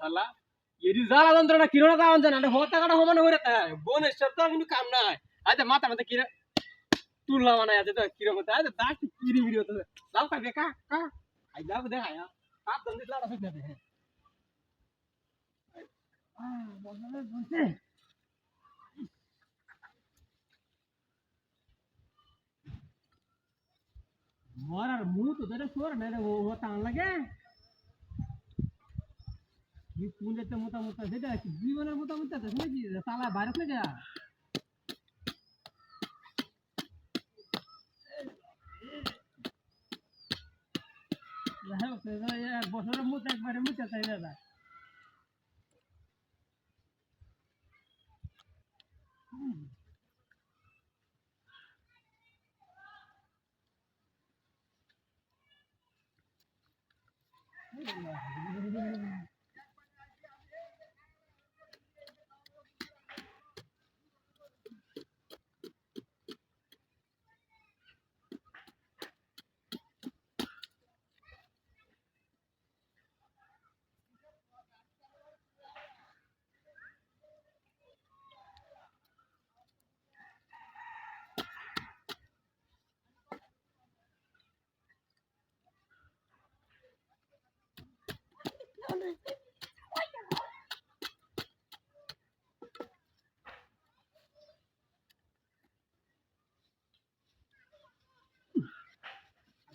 শালা এরি জ্বালা যন্ত্রণা কিরণা যাওয়ান জানা হতা কাটা হমানো করে তাই বোনের সাথে তো কোনো কাম নাই আচ্ছা মাথা মাথা কিরে তুললা মানে আছে তো কিরম হতে আচ্ছা দাঁত কিরি বিরি হতে লাভ খাবে কা কা আই লাভ দেখা আয়া আপ দন্দি লাড়া ফিট না দে বসে বসে মরার মুখ তো এটা সর না রে ও টান লাগে কি কুলেতে মোটামুটি সেটা কি জীবনের মোটামুটি আছে নাকি সালা ভাইরাস না যা এক বছরের মুখ একবারে মুখে চাই না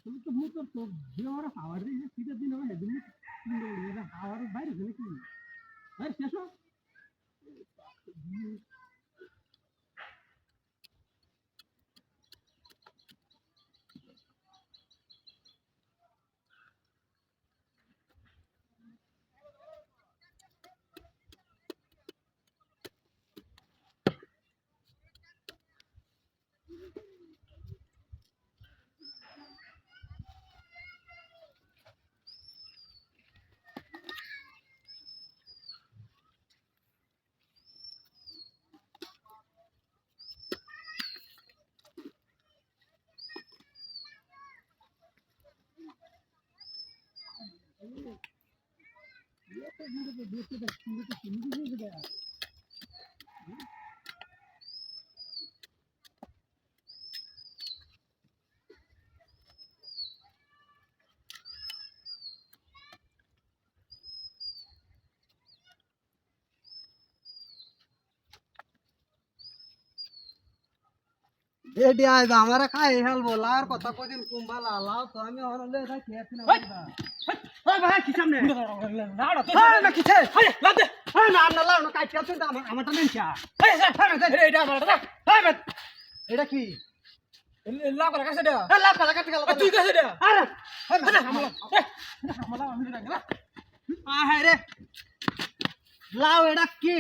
তুমি তো মুখ তো দিন আমার খাবার দিয়ে শীতের দিন হবে দিন খাবার বাইরে গেলে কি ভাই শেষ এডি আইজ আমারে খাই হেলবো লার কথা কদিন কুম্বা লালাও তো আমি হরলে এটা খেয়েছি না ওই ভাই কি সামনে নাড়া তো না কিছে আরে লাভ দে না না লাও না কাই খেয়েছেন আমারটা নেন চা এই এটা আমার দাদা এটা কি লাভ করে কাছে দে লাভ কালা কাটি গেল তুই কাছে দে আরে আমলা আমি রাখ না আ হায় রে লাও এটা কি